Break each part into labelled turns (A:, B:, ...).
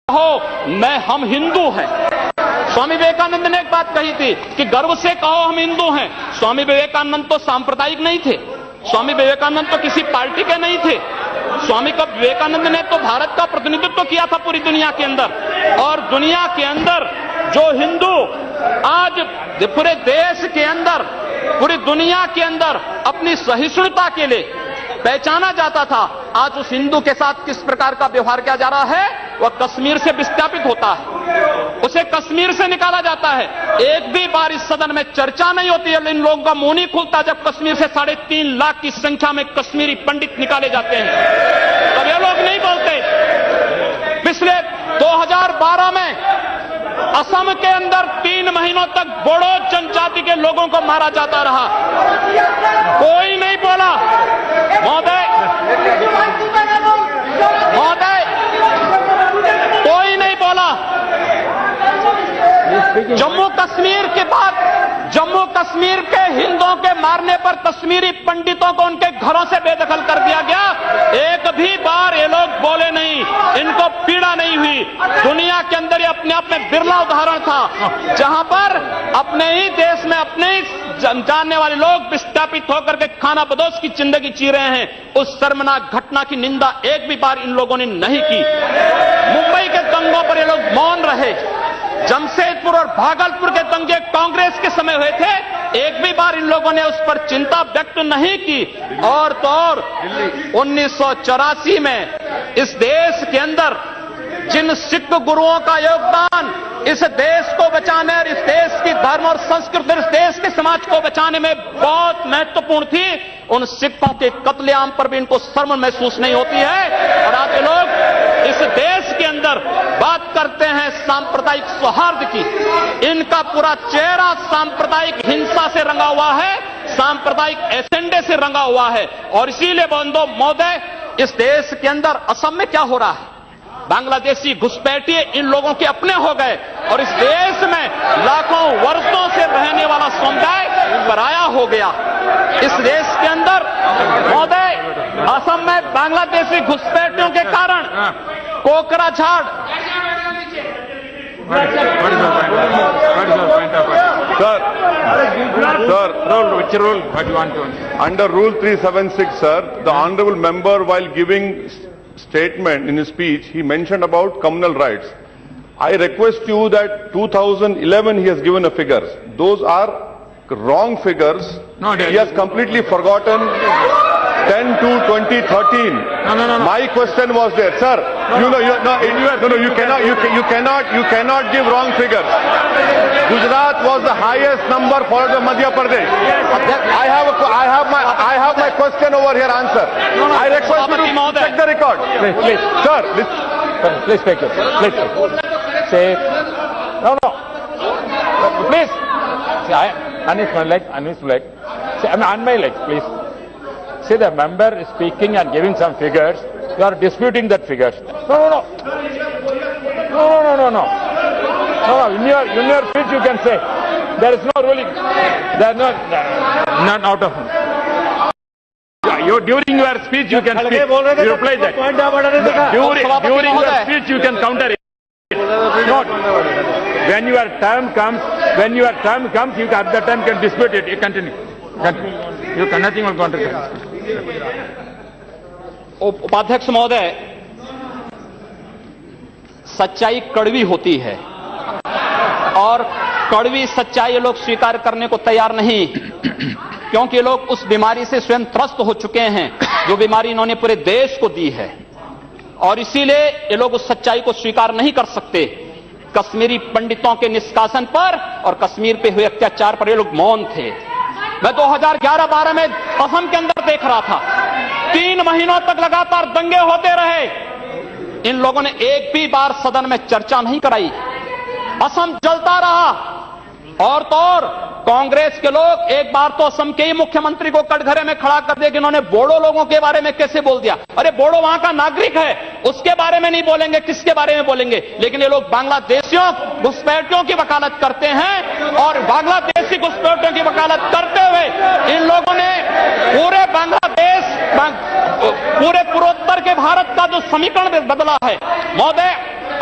A: हम हिंदू हैं। स्वामी विवेकानंद ने एक बात कही थी कि गर्व से कहो हम हिंदू हैं। स्वामी विवेकानंद तो सांप्रदायिक नहीं थे, स्वामी विवेकानंद तो किसी पार्टी के नहीं थे। स्वामी विवेकानंद ने तो भारत का प्रतिनिधित्व किया था पूरी दुनिया के अंदर, और दुनिया के अंदर जो हिंदू आज पूरे देश के अंदर, पूरी दुनिया के अंदर अपनी सहिष्णुता के लिए पहचाना जाता था, आज उस हिंदू के साथ किस प्रकार का व्यवहार किया जा रहा है, वह कश्मीर से विस्थापित होता है, उसे कश्मीर से निकाला जाता है। एक भी बार इस सदन में चर्चा नहीं होती है, इन लोगों का मुंह नहीं खुलता जब कश्मीर से 3.5 लाख की संख्या में कश्मीरी पंडित निकाले जाते हैं, तब ये लोग नहीं बोलते। पिछले 2012 में असम के अंदर 3 महीनों तक बोडो जनजाति के लोगों को मारा जाता रहा, कोई नहीं बोला। महोदय, कोई नहीं बोला। जम्मू कश्मीर के बाद जम्मू कश्मीर के हिंदुओं के मारने पर कश्मीरी पंडितों को उनके घरों से बेदखल कर दिया गया, एक भी बार ये लोग बोले नहीं, इनको पीड़ा नहीं हुई। दुनिया के अंदर ये अपने आप में बिरला उदाहरण था जहां पर अपने ही देश में अपने ही जानने वाले लोग विस्थापित होकर के खाना बदोश की जिंदगी जी रहे हैं। उस शर्मनाक घटना की निंदा एक भी बार इन लोगों ने नहीं की। मुंबई के दंगों पर ये लोग मौन रहे, जमशेदपुर और भागलपुर के दंगे कांग्रेस के समय हुए थे, एक भी बार इन लोगों ने उस पर चिंता व्यक्त नहीं की। और तो और 1984 में इस देश के अंदर जिन सिख गुरुओं का योगदान इस देश को बचाने और इस देश की धर्म और संस्कृति, इस देश के समाज को बचाने में बहुत महत्वपूर्ण थी, उन सिखों के कत्लेआम पर भी इनको शर्म महसूस नहीं होती है। और आज लोग इस देश के अंदर बात करते हैं सांप्रदायिक सौहार्द की, इनका पूरा चेहरा सांप्रदायिक हिंसा से रंगा हुआ है, सांप्रदायिक एजेंडे से रंगा हुआ है। और इसीलिए बंधु महोदय, इस देश के अंदर असम में क्या हो रहा है, बांग्लादेशी घुसपैठिए इन लोगों के अपने हो गए, और इस देश में लाखों वर्षों से रहने वाला समुदाय पराया हो गया। इस देश के अंदर महोदय, असम में बांग्लादेशी घुसपैठियों के कारण Kokrajhar
B: Under Rule 376, sir, the honourable member, while giving statement in his speech, he mentioned about communal rights. I request you that 2011 he has given a figures. Those are wrong figures.
C: No,
B: he has completely forgotten 10 to 2013.
C: No.
B: My question was there, sir. You cannot give wrong figures. Gujarat was the highest number followed by Madhya Pradesh. I have my question over here. Answer. I request you to check the record.
C: Please.
B: Sir,
C: Please take it. Please. Say. No. Please. See, on his leg. See, on my leg, please. See, the member is speaking and giving some figures. You are disputing that figures. No. In your speech you can say. There is no ruling. There is not out of. During your speech you can speak. You reply that. During your speech you can counter it. Not. When your term comes, you at that time can dispute it. You continue. You can nothing will counter.
A: उपाध्यक्ष महोदय, सच्चाई कड़वी होती है और कड़वी सच्चाई ये लोग स्वीकार करने को तैयार नहीं, क्योंकि लोग उस बीमारी से स्वयं त्रस्त हो चुके हैं जो बीमारी इन्होंने पूरे देश को दी है, और इसीलिए ये लोग उस सच्चाई को स्वीकार नहीं कर सकते। कश्मीरी पंडितों के निष्कासन पर और कश्मीर पे हुए अत्याचार पर ये लोग मौन थे। मैं 2011-12 में असम के अंदर देख रहा था, 3 महीनों तक लगातार दंगे होते रहे, इन लोगों ने एक भी बार सदन में चर्चा नहीं कराई, असम जलता रहा। और तो और कांग्रेस के लोग एक बार तो असम के ही मुख्यमंत्री को कटघरे में खड़ा कर दिया कि इन्होंने बोडो लोगों के बारे में कैसे बोल दिया। अरे बोडो वहां का नागरिक है, उसके बारे में नहीं बोलेंगे, किसके बारे में बोलेंगे? लेकिन ये लोग बांग्लादेशियों घुसपैठियों की वकालत करते हैं, और बांग्लादेशी घुसपैठियों की वकालत करते हुए इन लोगों ने पूरे बांग्लादेश, पूरे पूर्वोत्तर के भारत का जो समीकरण बदला है। महोदय,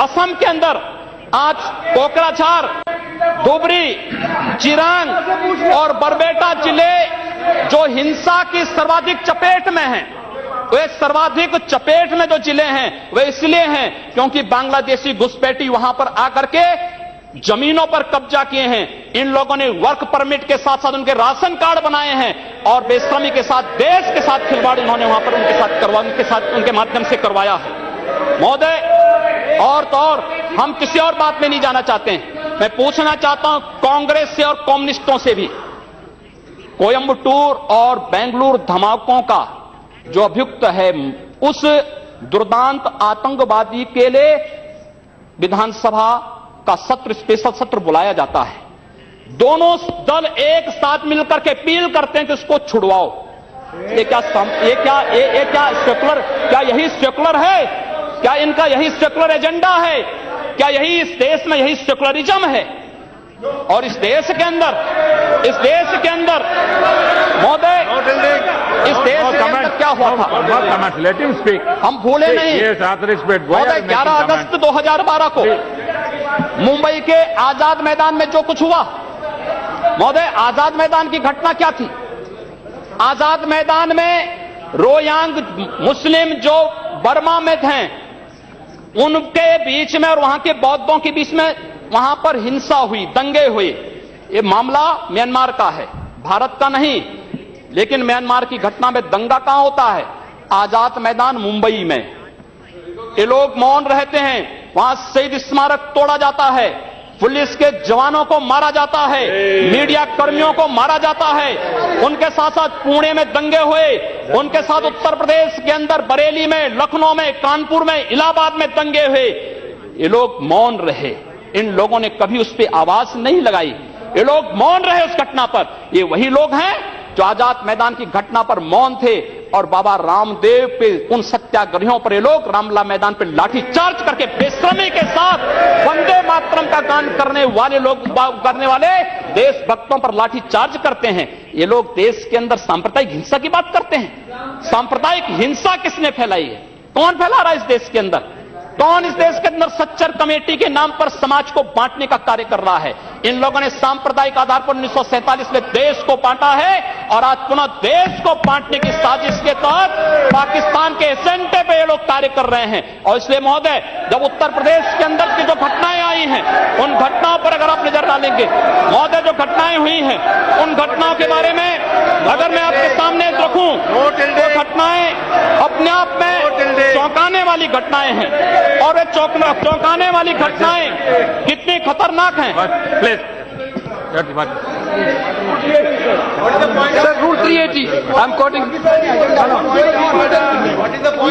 A: असम के अंदर आज कोकराझार, धुबरी, चिरांग और बरबेटा जिले जो हिंसा की सर्वाधिक चपेट में हैं, वे सर्वाधिक चपेट में जो जिले हैं वे इसलिए हैं क्योंकि बांग्लादेशी घुसपैठी वहां पर आकर के जमीनों पर कब्जा किए हैं। इन लोगों ने वर्क परमिट के साथ साथ उनके राशन कार्ड बनाए हैं और बेशर्मी के साथ देश के साथ खिलवाड़ उन्होंने वहां पर उनके माध्यम से करवाया है। महोदय, और तो और हम किसी और बात में नहीं जाना चाहते हैं। मैं पूछना चाहता हूं कांग्रेस से और कम्युनिस्टों से भी, कोयंबटूर और बेंगलुरु धमाकों का जो अभियुक्त है, उस दुर्दांत आतंकवादी के लिए विधानसभा का सत्र, स्पेशल सत्र बुलाया जाता है। दोनों दल एक साथ मिलकर के अपील करते हैं कि उसको छुड़वाओ। ये क्या सेकुलर, क्या यही सेकुलर है? क्या इनका यही सेकुलर एजेंडा है? क्या यही इस देश में यही सेकुलरिज्म है? और इस देश के अंदर महोदय, इस देश के अंदर क्या हुआ था?
C: Let him speak.
A: हम भूले नहीं।
C: Yes, respect.
A: महोदय, 11 अगस्त 2012 को मुंबई के आजाद मैदान में जो कुछ हुआ, महोदय, आजाद मैदान की घटना क्या थी? आजाद मैदान में रोयांग मुस्लिम जो बर्मा में थे, उनके बीच में और वहां के बौद्धों के बीच में वहां पर हिंसा हुई, दंगे हुए। ये मामला म्यांमार का है, भारत का नहीं। लेकिन म्यांमार की घटना में दंगा कहां होता है? आजाद मैदान मुंबई में। ये लोग मौन रहते हैं, वहां शहीद स्मारक तोड़ा जाता है, पुलिस के जवानों को मारा जाता है, मीडिया कर्मियों को मारा जाता है। उनके साथ साथ पुणे में दंगे हुए, उनके साथ उत्तर प्रदेश के अंदर बरेली में, लखनऊ में, कानपुर में, इलाहाबाद में दंगे हुए। ये लोग मौन रहे, इन लोगों ने कभी उस पर आवाज नहीं लगाई। ये लोग मौन रहे उस घटना पर। ये वही लोग हैं जो आजाद मैदान की घटना पर मौन थे और बाबा रामदेव पे, उन सत्याग्रहियों पर ये लोग रामला मैदान पे लाठी चार्ज करके बेशर्मी के साथ वंदे मातरम का गान करने वाले देशभक्तों पर लाठी चार्ज करते हैं। ये लोग देश के अंदर सांप्रदायिक हिंसा की बात करते हैं। सांप्रदायिक हिंसा किसने फैलाई है? कौन फैला रहा है इस देश के अंदर? कौन इस देश के अंदर सच्चर कमेटी के नाम पर समाज को बांटने का कार्य कर रहा है? इन लोगों ने सांप्रदायिक आधार पर 1947 में देश को बांटा है और आज पुनः देश को बांटने की साजिश के तहत पाकिस्तान के एजेंडे पे ये लोग कार्य कर रहे हैं। और इसलिए महोदय, जब उत्तर प्रदेश के अंदर की जो घटनाएं आई हैं, उन घटनाओं पर अगर आप नजर डालेंगे महोदय, जो घटनाएं हुई हैं, उन घटनाओं के बारे में अगर मैं आपके सामने रखूं तो घटनाएं अपने आप में चौंकाने वाली घटनाएं हैं। और ये चौंकाने वाली घटनाएं कितनी खतरनाक हैं।
C: Please.
D: Sir, Rule 380. I'm quoting.